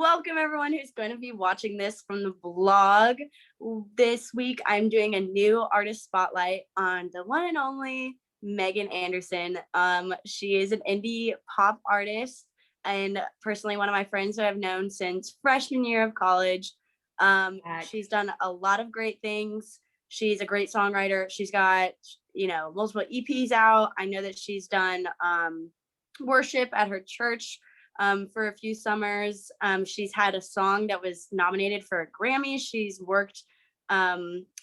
Welcome everyone who's going to be watching this from the vlog. This week I'm doing a new artist spotlight on the one and only Meghan Anderson. She is an indie pop artist and personally one of my friends who I've known since freshman year of college. She's done a lot of great things. She's a great songwriter. She's got, multiple EPs out. I know that she's done worship at her church for a few summers. She's had a song that was nominated for a Grammy. She's worked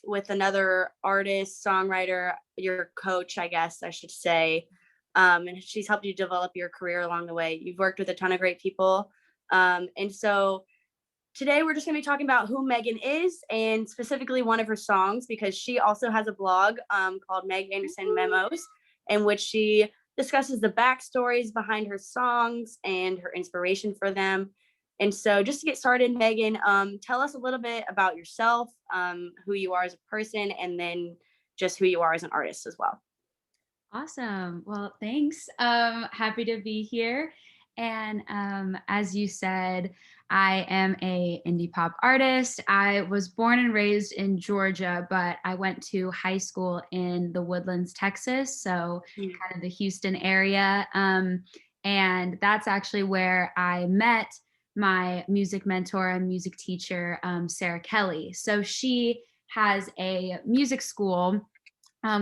with another artist, songwriter, your coach, I guess I should say. And she's helped you develop your career along the way. You've worked with a ton of great people. And so today we're just going to be talking about who Meghan is and specifically one of her songs, because she also has a blog called Meg Anderson Memos, in which she discusses the backstories behind her songs and her inspiration for them. And so just to get started, Meghan, tell us a little bit about yourself, who you are as a person, and then just who you are as an artist as well. Awesome. Well, thanks. Happy to be here. And as you said, I am a indie pop artist. I was born and raised in Georgia, but I went to high school in the Woodlands, Texas, so kind of the Houston area. And that's actually where I met my music mentor and music teacher, Sarah Kelly. So she has a music school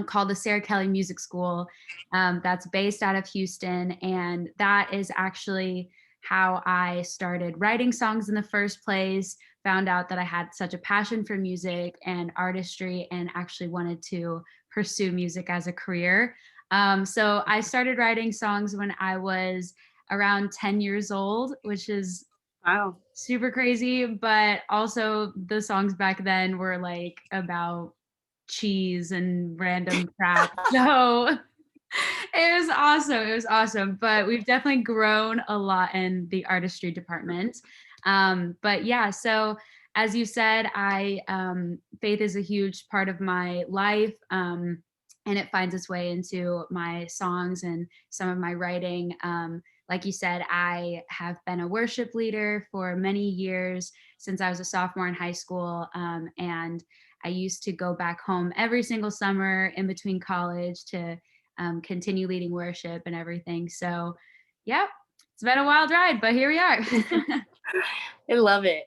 called the Sarah Kelly Music School that's based out of Houston. And that is actually how I started writing songs in the first place, found out that I had such a passion for music and artistry and actually wanted to pursue music as a career. So I started writing songs when I was around 10 years old, which is wow, super crazy. But also the songs back then were like about cheese and random crap. So it was awesome. It was awesome. But we've definitely grown a lot in the artistry department. But yeah, so as you said, faith is a huge part of my life. And it finds its way into my songs and some of my writing. Like you said, I have been a worship leader for many years since I was a sophomore in high school. And I used to go back home every single summer in between college to continue leading worship and everything. So, yeah, it's been a wild ride, but here we are. I love it.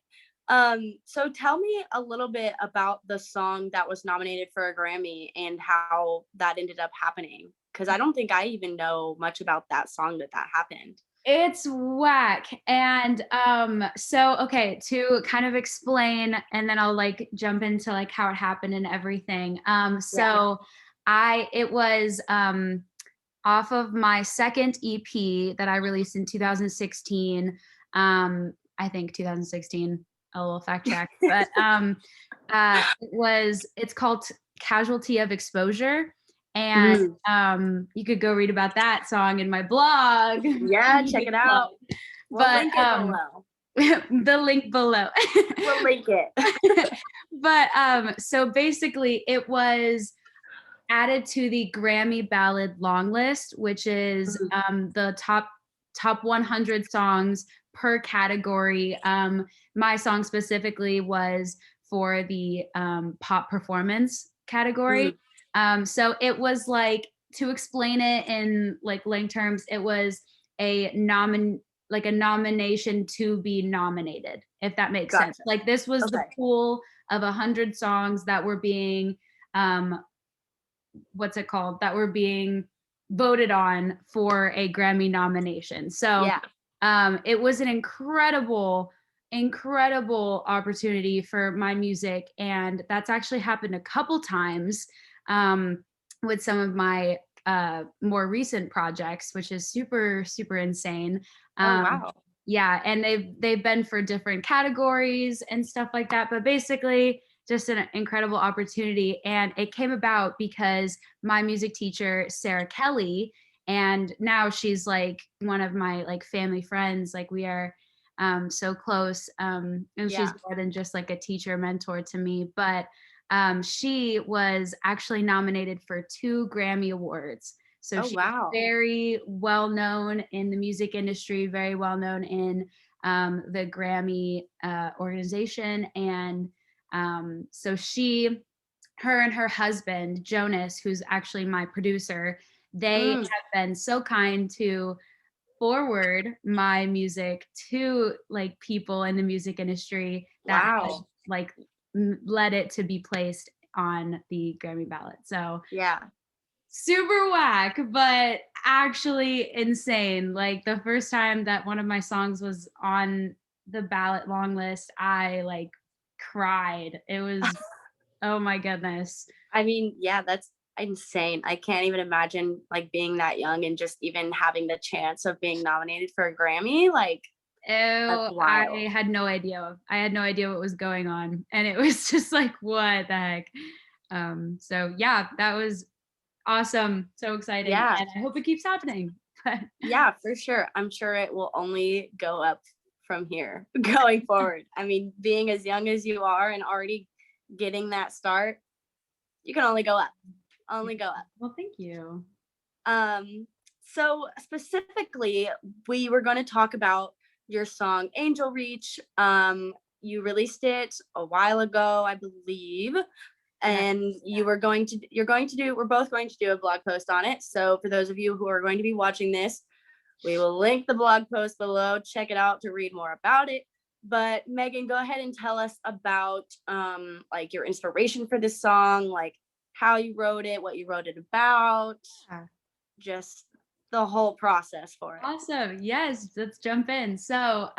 So tell me a little bit about the song that was nominated for a Grammy and how that ended up happening, because I don't think I even know much about that song that happened. It's whack. And so okay, to kind of explain, and then I'll like jump into like how it happened and everything. It was off of my second EP that I released in 2016. I think 2016, a little fact check, but it's called Casualty of Exposure. And you could go read about that song in my blog. Yeah, check it out. We'll link it below. The link below. We'll link it. But so basically it was added to the Grammy Ballad long list, which is the top 100 songs per category. My song specifically was for the pop performance category. So it was like, to explain it in like link terms, it was a nomination to be nominated, if that makes sense. Like this was the pool of 100 songs that were being that were being voted on for a Grammy nomination. So it was an incredible opportunity for my music. And that's actually happened a couple times with some of my more recent projects, which is super, super insane. Wow. Yeah, and they've been for different categories and stuff like that. But basically, just an incredible opportunity. And it came about because my music teacher, Sarah Kelly, and now she's like one of my like family friends. Like we are so close. And she's more than just like a teacher mentor to me. But she was actually nominated for 2 Grammy Awards. So she's very well known in the music industry, very well known in the Grammy organization. And so her and her husband, Jonas, who's actually my producer, they Mm, have been so kind to forward my music to like people in the music industry that have wow. like led it to be placed on the Grammy ballot. So Yeah. super whack, but actually insane. Like the first time that one of my songs was on the ballot long list, I like cried. It was, oh my goodness. I mean, yeah, that's insane. I can't even imagine like being that young and just even having the chance of being nominated for a Grammy. Like, that's Oh, wild. I had no idea. I had no idea what was going on. And it was just like, what the heck? So yeah, that was awesome. So exciting. Yeah. And I hope it keeps happening. But Yeah, for sure. I'm sure it will only go up from here going forward. I mean, being as young as you are and already getting that start, you can only go up, only go up. well, thank you. Um, so specifically, we were going to talk about your song Angel Reach. You released it a while ago, I believe, Yeah. and we're both going to do a blog post on it. So for those of you who are going to be watching this, we will link the blog post below. Check it out to read more about it. But Megan, go ahead and tell us about like your inspiration for this song, like how you wrote it, what you wrote it about, Yeah. just the whole process for it. Awesome. Yes, let's jump in. So,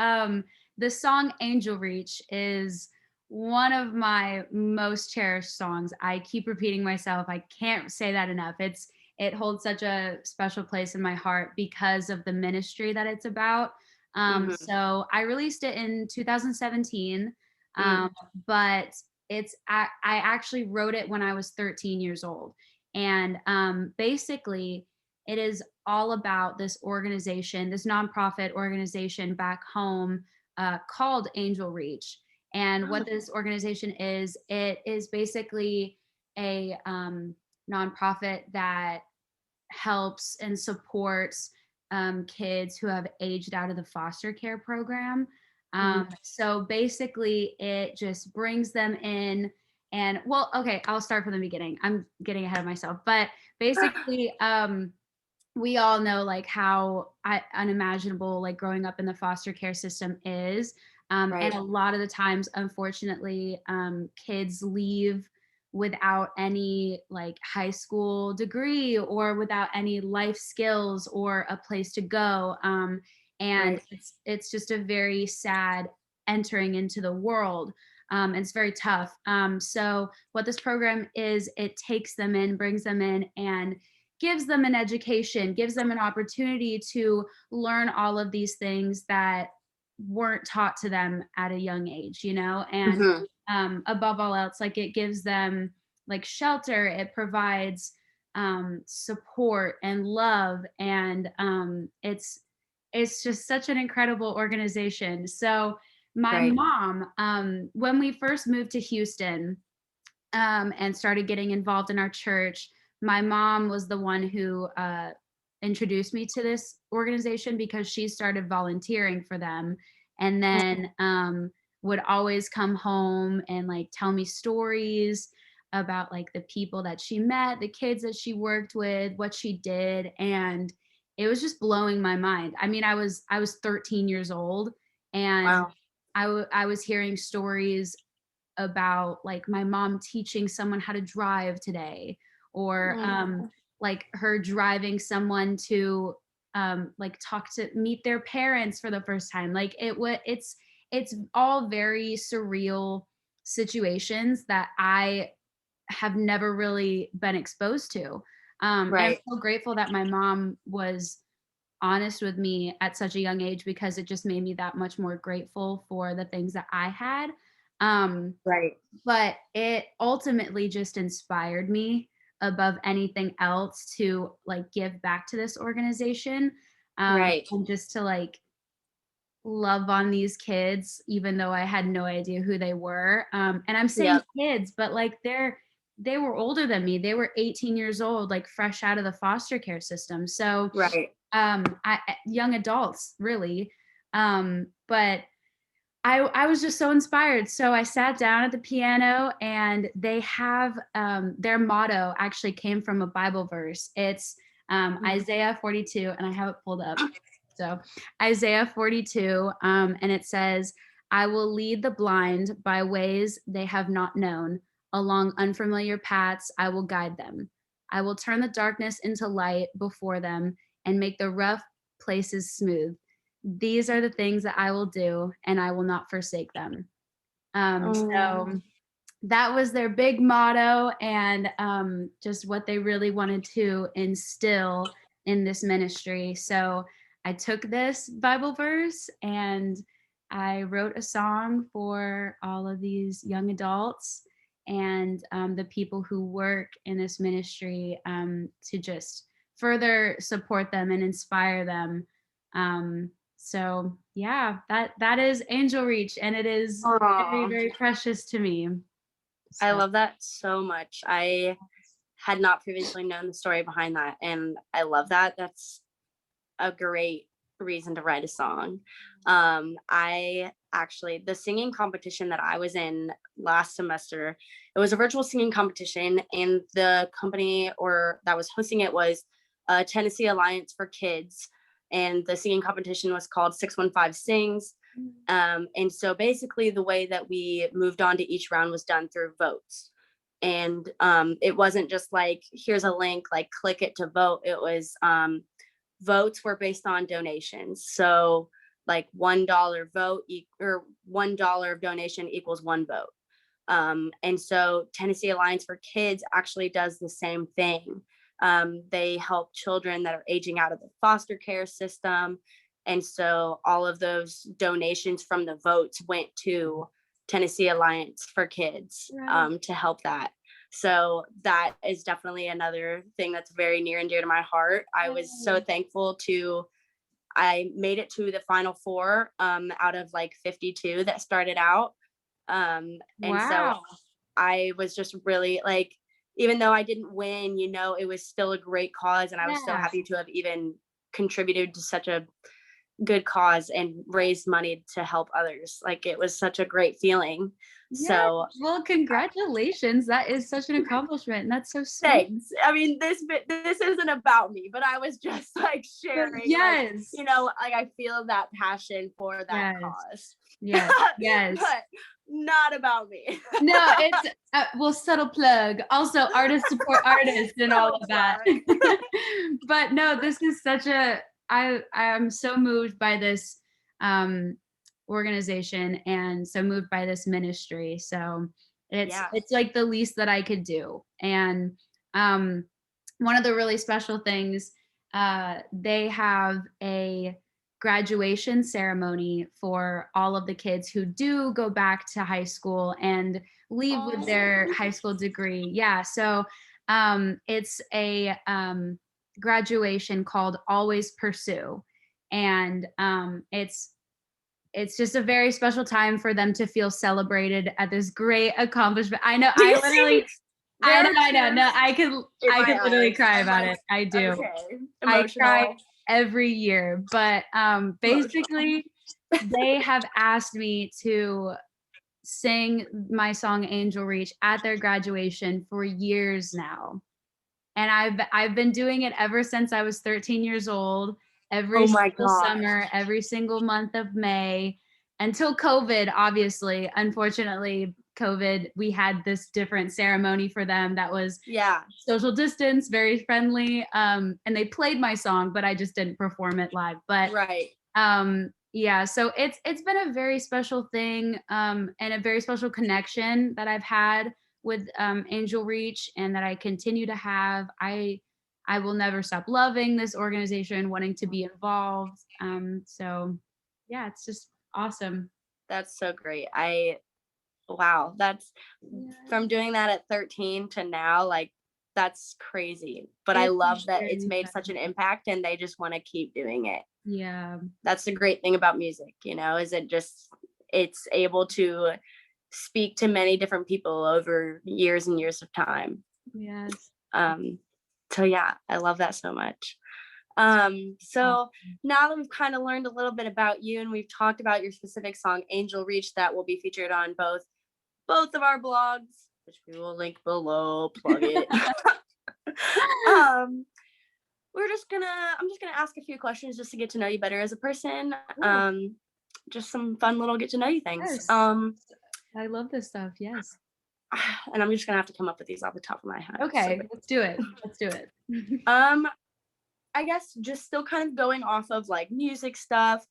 the song Angel Reach is one of my most cherished songs. I keep repeating myself. I can't say that enough. It holds such a special place in my heart because of the ministry that it's about. Mm-hmm. So I released it in 2017, Mm. um, but I actually wrote it when I was 13 years old, and basically it is all about this organization, this nonprofit organization back home called Angel Reach. And what this organization is, it is basically a nonprofit that helps and supports kids who have aged out of the foster care program. Mm-hmm. So basically, it just brings them in. And well, okay, I'll start from the beginning. I'm getting ahead of myself. But basically, we all know like how unimaginable like growing up in the foster care system is, and Right. a lot of the times unfortunately kids leave without any like high school degree or without any life skills or a place to go, and Right. it's just a very sad entering into the world. And it's very tough. So what this program is, it takes them in, brings them in, and gives them an education, gives them an opportunity to learn all of these things that weren't taught to them at a young age, you know? And Mm-hmm. above all else, like it gives them like shelter, it provides support and love, and it's just such an incredible organization. So my Right. mom, when we first moved to Houston, and started getting involved in our church, my mom was the one who introduced me to this organization because she started volunteering for them, and then would always come home and like tell me stories about like the people that she met, the kids that she worked with, what she did, and it was just blowing my mind. I mean, I was 13 years old, and Wow. I was hearing stories about like my mom teaching someone how to drive today, or Mm. like her driving someone to like talk to meet their parents for the first time. Like it's all very surreal situations that I have never really been exposed to. And I'm Right. so grateful that my mom was honest with me at such a young age, because it just made me that much more grateful for the things that I had. Um, Right. but it ultimately just inspired me above anything else to like give back to this organization, Right. and just to like love on these kids even though I had no idea who they were. And I'm saying Yep. kids, but like they were older than me. They were 18 years old, like fresh out of the foster care system. So Right. young adults really. But I was just so inspired. So I sat down at the piano, and they have their motto actually came from a Bible verse. It's Isaiah 42, and I have it pulled up. So Isaiah 42, and it says, I will lead the blind by ways they have not known. Along unfamiliar paths, I will guide them. I will turn the darkness into light before them and make the rough places smooth. These are the things that I will do, and I will not forsake them. Oh, So that was their big motto, and just what they really wanted to instill in this ministry. So I took this Bible verse and I wrote a song for all of these young adults and the people who work in this ministry, to just further support them and inspire them. So yeah, that is Angel Reach, and it is very, aw. very precious to me. I So love that so much. I had not previously known the story behind that, and I love that. That's a great reason to write a song. I actually, the singing competition that I was in last semester, it was a virtual singing competition, and the company or that was hosting it was Tennessee Alliance for Kids, and the singing competition was called 615 Sings. And so basically, the way that we moved on to each round was done through votes. And it wasn't just like, here's a link, like click it to vote. It was votes were based on donations. So like $1 vote or $1 of donation equals one vote. And so Tennessee Alliance for Kids actually does the same thing. They help children that are aging out of the foster care system. And so all of those donations from the votes went to Tennessee Alliance for Kids, right. to help that. So that is definitely another thing that's very near and dear to my heart. I was so Yay. thankful to, I made it to the final four out of like 52 that started out. And so Wow. I was just really like, even though I didn't win, it was still a great cause. And I was so Yeah. happy to have even contributed to such a good cause and raised money to help others. Like it was such a great feeling. Yes. So Well, congratulations. That is such an accomplishment, and that's so sweet. thanks. I mean, this isn't about me, but I was just like But sharing, like, yes. like I feel that passion for that Yes. cause. Yes. Yes. But not about me. No, it's well, subtle plug. Also, artists support artists and all Subtle of that. plug. But no, this is such a I am so moved by this um organization, and so moved by this ministry. So Yeah. it's like the least that I could do. And um one of the really special things, they have a graduation ceremony for all of the kids who do go back to high school and leave with their Oh, high school degree. Yeah. So it's a graduation called Always Pursue. And it's just a very special time for them to feel celebrated at this great accomplishment. I know, do you see? There are I know. tears No, in I my could literally eyes. cry I'm about like, it. I do. okay, I cry emotional. every year, but Emotional. basically they have asked me to sing my song Angel Reach at their graduation for years now. And I've been doing it ever since I was 13 years old, every Oh my single gosh. summer, every single month of May, until COVID, obviously. Unfortunately, COVID, we had this different ceremony for them that was Yeah, social distance, very friendly. And they played my song, but I just didn't perform it live. But right. yeah, so it's been a very special thing, and a very special connection that I've had with Angel Reach, and that I continue to have. I will never stop loving this organization, wanting to be involved. So yeah, it's just awesome. That's so great. Wow, that's Yeah, from doing that at 13 to now, like that's crazy. But I it's love that it's very made such fun. an impact and they just want to keep doing it. Yeah. That's the great thing about music, is it's able to speak to many different people over years and years of time. Yes. Um, so yeah, I love that so much. So now that we've kind of learned a little bit about you and we've talked about your specific song, Angel Reach, that will be featured on both of our blogs, which we will link below, plug it. um, I'm just gonna ask a few questions just to get to know you better as a person. Just some fun little get to know you things. Yes. I love this stuff. Yes. And I'm just gonna have to come up with these off the top of my head. Okay, let's do it. Let's do it. I guess just still kind of going off of like music stuff.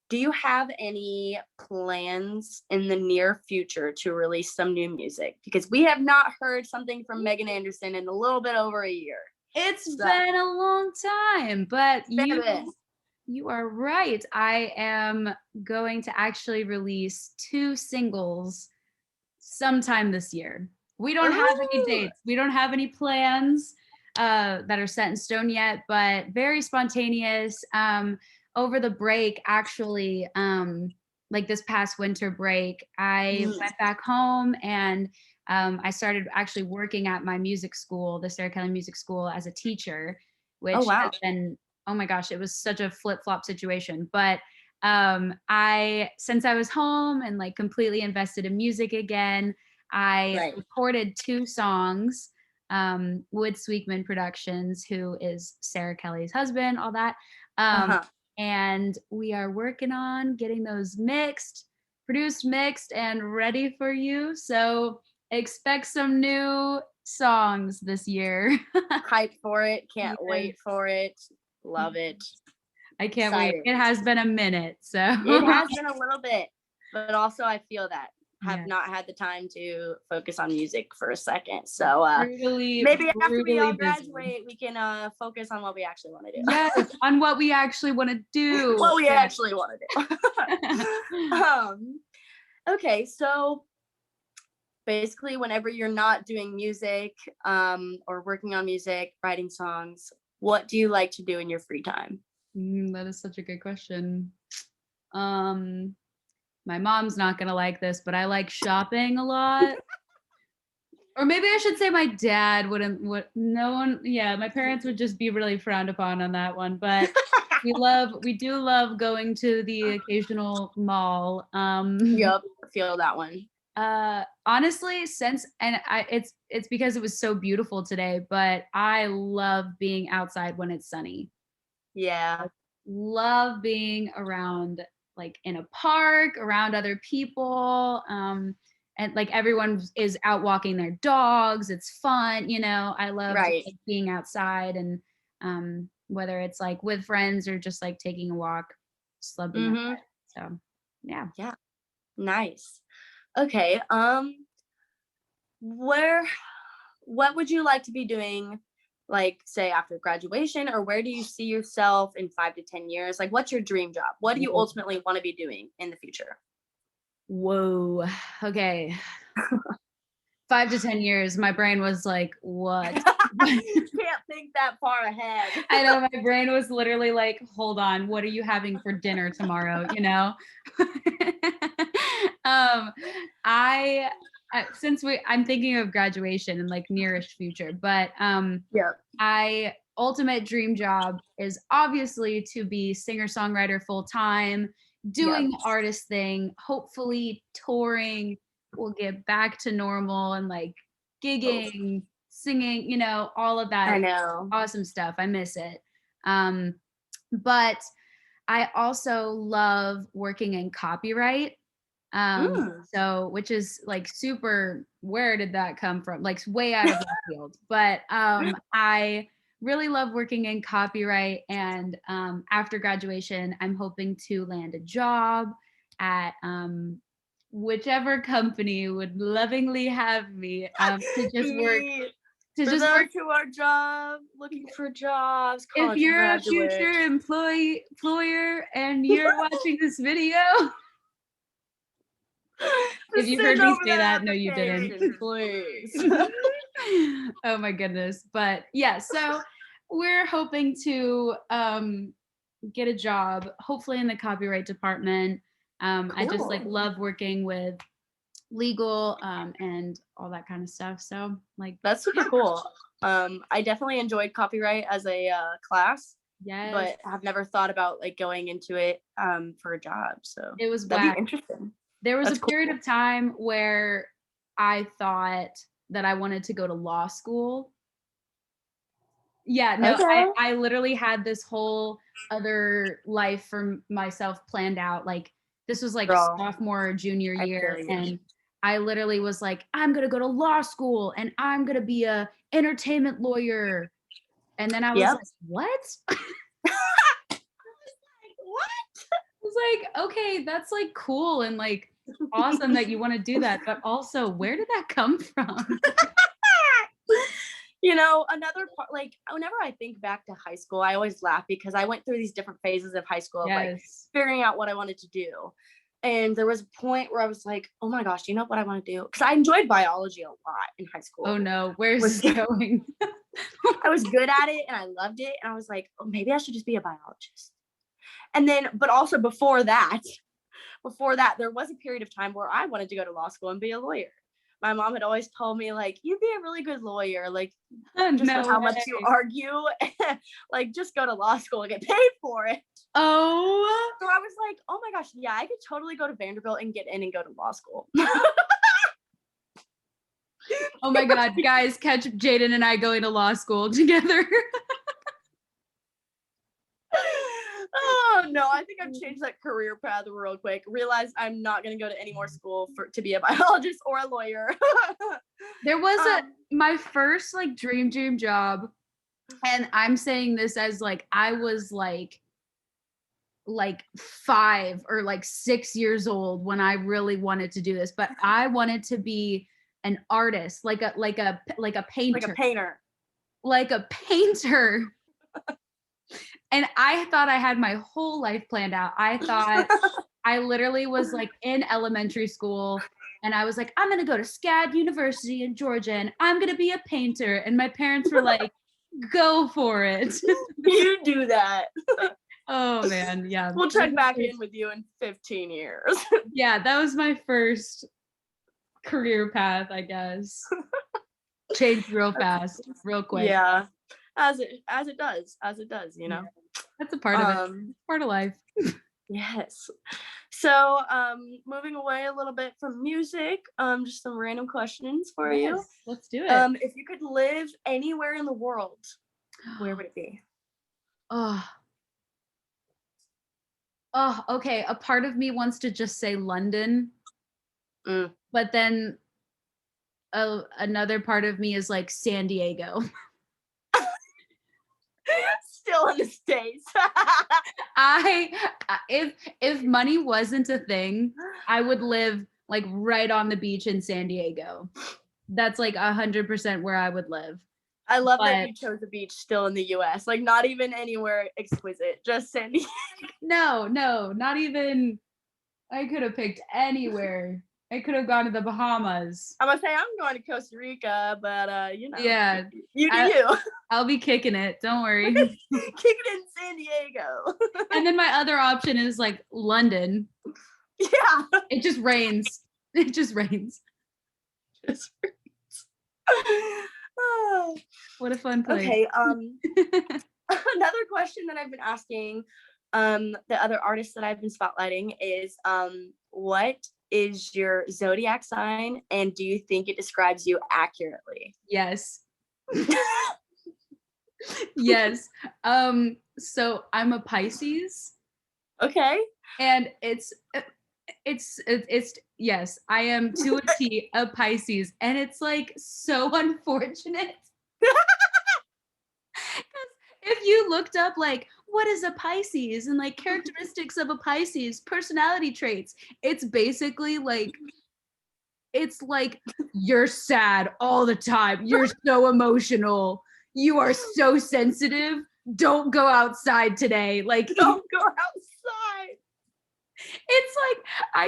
Do you have any plans in the near future to release some new music? Because we have not heard something from Meghan Anderson in a little bit over a year. It's been a long time, but you are right. I am going to actually release 2 singles sometime this year. We don't have any dates. We don't have any plans that are set in stone yet, but very spontaneous. Over the break, actually, like this past winter break, I went back home and I started actually working at my music school, the Sarah Kelly Music School, as a teacher, which has been, oh my gosh, it was such a flip-flop situation. But since I was home and like completely invested in music again, I recorded 2 songs, Wood Sweekman Productions, who is Sarah Kelly's husband, all that. And we are working on getting those produced, mixed, and ready for you. So expect some new songs this year. Hype for it. Can't wait for it. Love it. I can't wait. It has been a minute. So it has been a little bit, but also I feel that have not had the time to focus on music for a second. So maybe after we all graduate, we can focus on what we actually want to do. Yes, on what we actually want to do. What we actually want to do. Okay, so basically whenever you're not doing music or working on music, writing songs, what do you like to do in your free time? That is such a good question. My mom's not gonna like this, but I like shopping a lot. Or maybe I should say my dad wouldn't. My parents would just be really frowned upon on that one. But we do love going to the occasional mall. Yep, feel that one. Honestly, it's because it was so beautiful today, but I love being outside when it's sunny. Yeah. Love being around, like in a park, around other people. And like everyone is out walking their dogs. It's fun, I love just, like, being outside, and whether it's like with friends or just like taking a walk, just love being outside. So yeah. Nice. Okay. What would you like to be doing, like, say after graduation, or where do you see yourself in 5 to 10 years? Like, what's your dream job? What do you ultimately want to be doing in the future? Whoa. Okay. 5 to 10 years, my brain was like, what? You can't think that far ahead. I know, my brain was literally like, hold on, what are you having for dinner tomorrow? I'm thinking of graduation and like nearish future, but ultimate dream job is obviously to be singer-songwriter full-time, doing the artist thing, hopefully touring. We'll get back to normal and like gigging, singing, all of that. I know. Awesome stuff. I miss it. But I also love working in copyright. So, which is like super, where did that come from? Like way out of the field. But I really love working in copyright. And after graduation, I'm hoping to land a job at whichever company would lovingly have me to just work. To our job, looking for jobs. If you're a future employer and you're watching this video, if you heard me say that, no, you didn't. Please. Oh my goodness. But yeah, so we're hoping to get a job, hopefully in the copyright department. I just like love working with legal and all that kind of stuff. So like that's super cool. I definitely enjoyed copyright as a class. Yes. but have never thought about like going into it for a job. So It was that'd whack. be interesting. There was a That's cool. period of time where I thought that I wanted to go to law school. Yeah, no, Okay. I literally had this whole other life for myself planned out. Like this was like Girl, sophomore or junior I year, feel you. and I literally was like, I'm gonna go to law school and I'm gonna be a entertainment lawyer. And then I was Yep. like, what? I What? was like, okay, that's like cool and like awesome that you want to do that, but also where did that come from? You know, another part, like whenever I think back to high school, I always laugh because I went through these different phases of high school of like Yes. figuring out what I wanted to do. And there was a point where I was like, oh my gosh, do you know what I want to do? Because I enjoyed biology a lot in high Oh school. no, where's Was this going? I was good at it and I loved it. And I was like, oh, maybe I should just be a biologist. And then, but also before that, there was a period of time where I wanted to go to law school and be a lawyer. My mom had always told me, like, you'd be a really good lawyer, like, just with No how much you way. argue, like, just go to law school and get paid for it. Oh, So I was like, oh my gosh, yeah, I could totally go to Vanderbilt and get in and go to law school. oh my God, guys, catch Jaden and I going to law school together. Oh no, I think I've changed that career path real quick. Realized I'm not gonna go to any more school to be a biologist or a lawyer. There was my first like dream job, and I'm saying this as like I was like 5 or like 6 years old when I really wanted to do this, but I wanted to be an artist, like a like a painter, painter. like a painter. And I thought I had my whole life planned out. I thought I literally was like in elementary school and I was like, I'm going to go to SCAD University in Georgia and I'm going to be a painter. And my parents were like, go for it. You do that. Oh man, yeah. We'll check back in with you in 15 years. Yeah, that was my first career path, I guess. Changed real fast, real quick. Yeah. As it does, you know. Yeah. That's a part of it. Part of life. Yes. So, moving away a little bit from music, just some random questions for you. Yes, let's do it. If you could live anywhere in the world, where would it be? Oh, oh, okay. A part of me wants to just say London, Mm. but then another part of me is like San Diego. Still in the States. I if money wasn't a thing, I would live like right on the beach in San Diego. That's like 100% where I would live. I love that But you chose a beach still in the US. Like not even anywhere exquisite, just San Diego. no, not even. I could have picked anywhere. I could have gone to the Bahamas. I'm gonna say I'm going to Costa Rica, but you know, Yeah, you do you. I'll be kicking it. Don't worry. Kick it in San Diego. And then my other option is like London. Yeah. It just rains. It just rains. Just oh. What a fun place. Okay. Another question that I've been asking the other artists that I've been spotlighting is what is your zodiac sign and do you think it describes you accurately? Yes. Yes. So I'm a Pisces. Okay. And it's yes, I am to a T a Pisces, and it's like so unfortunate. If you looked up like what is a Pisces and like characteristics of a Pisces, personality traits, it's basically like it's like you're sad all the time. You're so emotional. You are so sensitive. Don't go outside today. Like don't go outside. It's like I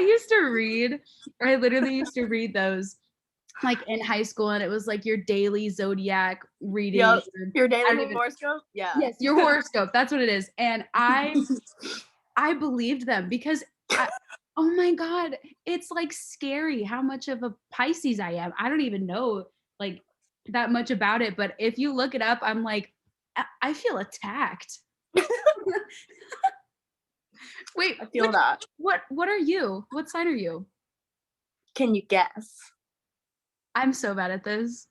literally used to read those like in high school, and it was like your daily zodiac reading. Yep. Your daily horoscope? Yeah. Yes, your horoscope. That's what it is. And I believed them because oh my God, it's like scary how much of a Pisces I am. I don't even know like that much about it, but if you look it up, I'm like, I feel attacked. Wait, I feel that. what are you? What sign are you? Can you guess? I'm so bad at this.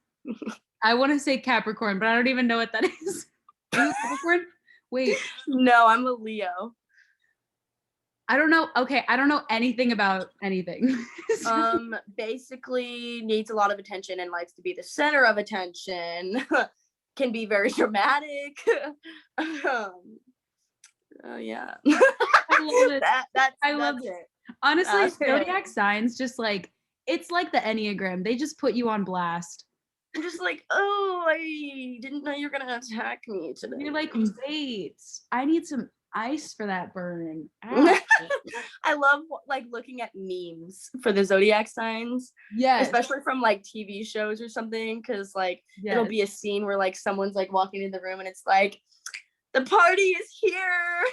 I want to say Capricorn, but I don't even know what that is. Are you a Capricorn? Wait, No, I'm a Leo. I don't know. Okay, I don't know anything about anything. Basically needs a lot of attention and likes to be the center of attention. Can be very dramatic. Yeah. I love it. That's I love it. Honestly, That's it. zodiac signs just like it's like the Enneagram. They just put you on blast. I'm just like, oh, I didn't know you were gonna attack me today. You're like, wait, I need some ice for that burn. Ah. I love like looking at memes for the zodiac signs, Yes. especially from like TV shows or something, because like it'll be a scene where like someone's like walking in the room and it's like, the party is here.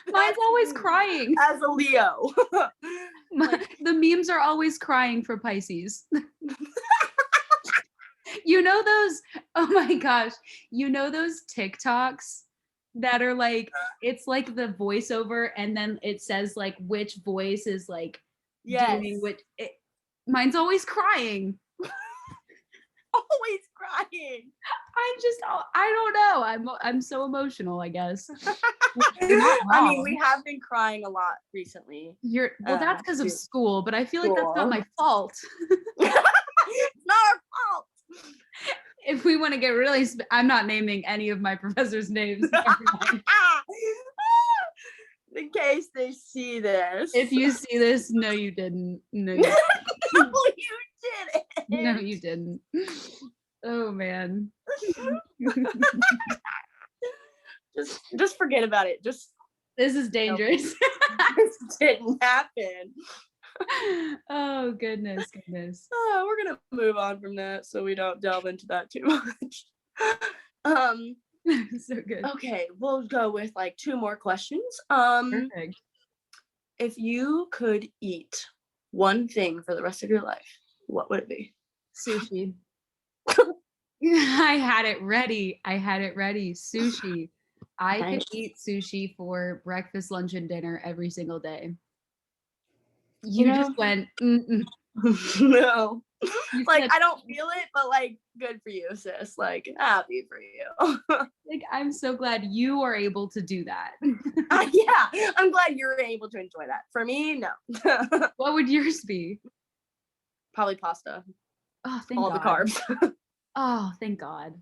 Mine's always crying. As a Leo. The memes are always crying for Pisces. You know those, oh my gosh, you know those TikToks that are like, it's like the voiceover and then it says like which voice is like doing what, mine's always crying. Always crying. I don't know. I'm so emotional, I guess. I mean, we have been crying a lot recently. Well, that's because of school, but I feel like that's not my fault. It's not our fault. If we want to get really, I'm not naming any of my professors' names. In case they see this. If you see this, no, you didn't. No, you didn't. No, you didn't. No, you didn't. Oh man. just forget about it. This is dangerous. This didn't happen. Oh goodness. We're gonna move on from that so we don't delve into that too much. So good. Okay, we'll go with like 2 more questions. Perfect. If you could eat one thing for the rest of your life, what would it be? Sushi. I had it ready. Sushi. I could eat sushi for breakfast, lunch, and dinner every single day. You just went, no. Like, I don't feel it, but like, good for you, sis. Like, happy for you. Like, I'm so glad you are able to do that. Yeah, I'm glad you're able to enjoy that. For me, no. What would yours be? Probably pasta. Oh, thank God. All the carbs. Oh, thank God.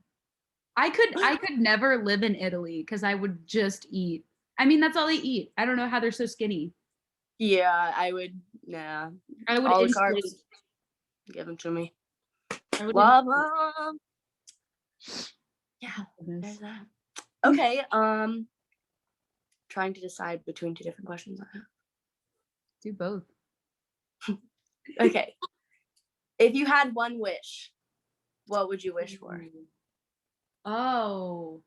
I could never live in Italy because I would just eat. I mean, that's all they eat. I don't know how they're so skinny. Yeah, I would. Yeah, I would all the carbs. Give them to me. I would love them. Yeah, there's that. Okay. Trying to decide between 2 different questions. Do both. Okay. If you had one wish, what would you wish for? Oh,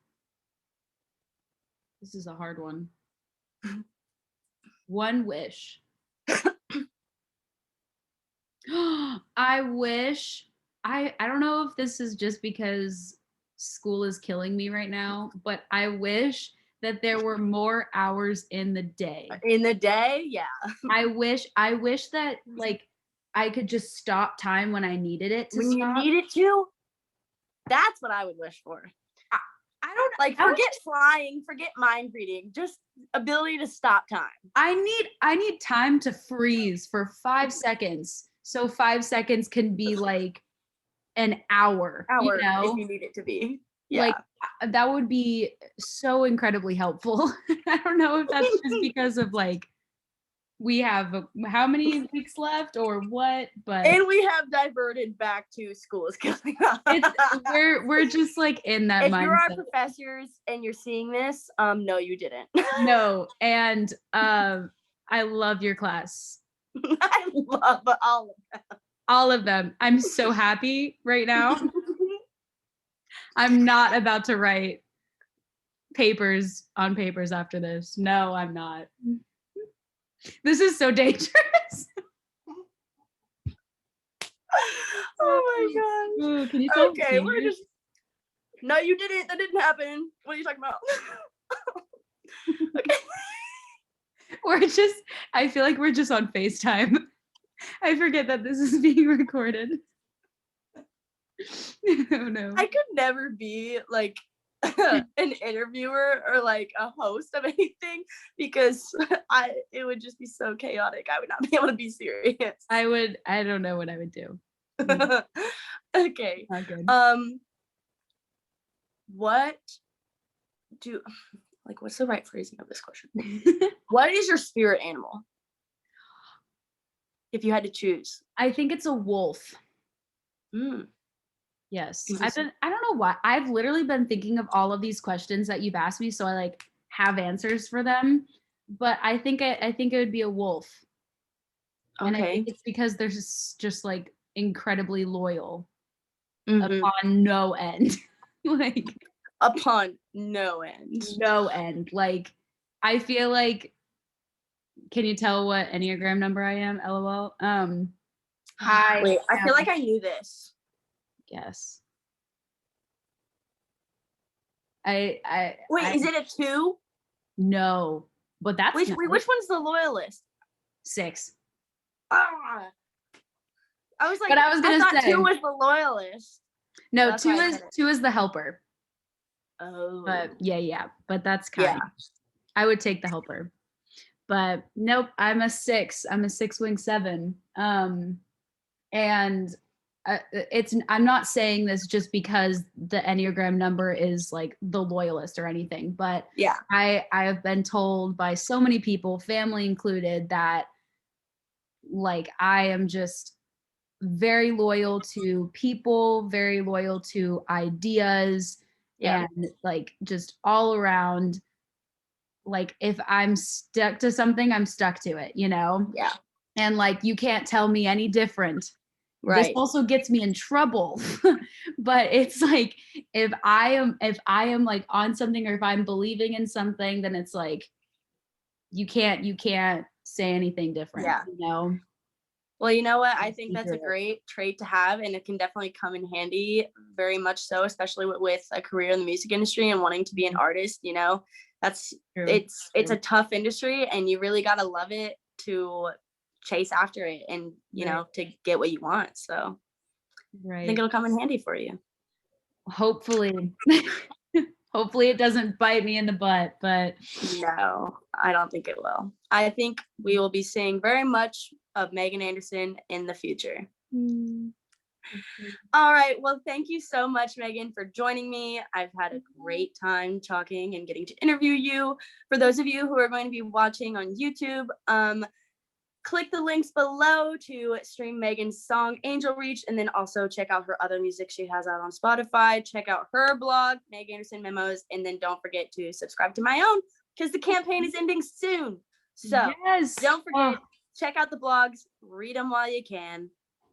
this is a hard one. One wish. I wish, I don't know if this is just because school is killing me right now, but I wish that there were more hours in the day. In the day? Yeah. I wish that like I could just stop time when I needed it to when stop. You needed to? That's what I would wish for. I don't like forget flying, forget mind reading, just ability to stop time. I need time to freeze for 5 seconds. So 5 seconds can be like an hour, you know? If you need it to be. Yeah. Like that would be so incredibly helpful. I don't know if that's just because of like we have how many weeks left or what, but and we have diverted back to school is killing us. We're just like in that mindset. If you're our professors and you're seeing this, no, you didn't. No, and I love your class. I love all of them. All of them. I'm so happy right now. I'm not about to write papers after this. No, I'm not. This is so dangerous. Oh my gosh. Ooh, can you tell okay, we're just No, you didn't. That didn't happen. What are you talking about? Okay. I feel like we're just on FaceTime. I forget that this is being recorded. Oh no. I could never be like an interviewer or like a host of anything because it would just be so chaotic. I would not be able to be serious. I don't know what I would do. No, Okay. not good. What do like what's the right phrasing of this question? What is your spirit animal? If you had to choose. I think it's a wolf. Mm. Yes. Is this- I don't know why. I've literally been thinking of all of these questions that you've asked me, so I like have answers for them. But I think it would be a wolf. And I think Okay. it's because they're just like incredibly loyal Mhm. upon no end. Like Upon no end. no end. Like I feel like, can you tell what Enneagram number I am? LOL. I Wait, I feel am, like I knew this. yes. Wait, I is it a 2? no, but that's Which nice. wait, which one's the loyalist? 6. Ah, I was like, But I was gonna thought say 2 was the loyalist. no. That's Two why I is said it. two is the helper. Oh, But yeah. But that's yeah. kind. I would take the helper. But nope, I'm a 6. I'm a 6-wing 7. And I'm not saying this just because the Enneagram number is like the loyalist or anything, but Yeah. I have been told by so many people, family included, that like I am just very loyal to people, very loyal to ideas, Yeah. and like just all around, like if I'm stuck to something, I'm stuck to it, you know? Yeah. And like you can't tell me any different. This Right. also gets me in trouble. But it's like if I am like on something, or if I'm believing in something, then it's like you can't say anything different, Yeah. you know? Well, you know what? I Just think be that's a through it. great trait to have, and it can definitely come in handy, very much so, especially with a career in the music industry and wanting to be an artist. You know, that's True. it's a tough industry, and you really gotta love it to chase after it, and you Right. know, to get what you want. So I think Right. it'll come in handy for you. Hopefully. Hopefully it doesn't bite me in the butt, but No, I don't think it will. I think we will be seeing very much of Megan Anderson in the future. All right. Well, thank you so much, Megan, for joining me. I've had a great time talking and getting to interview you. For those of you who are going to be watching on YouTube, click the links below to stream Megan's song Angel Reach, and then also check out her other music she has out on Spotify. Check out her blog, Meg Anderson Memos, and then don't forget to subscribe to my own because the campaign is ending soon. So yes. don't forget, check out the blogs, read them while you can.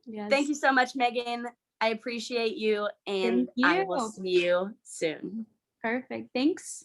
Yes. Thank you so much, Megan. I appreciate you, and Thank I will you. see you soon. Perfect. Thanks.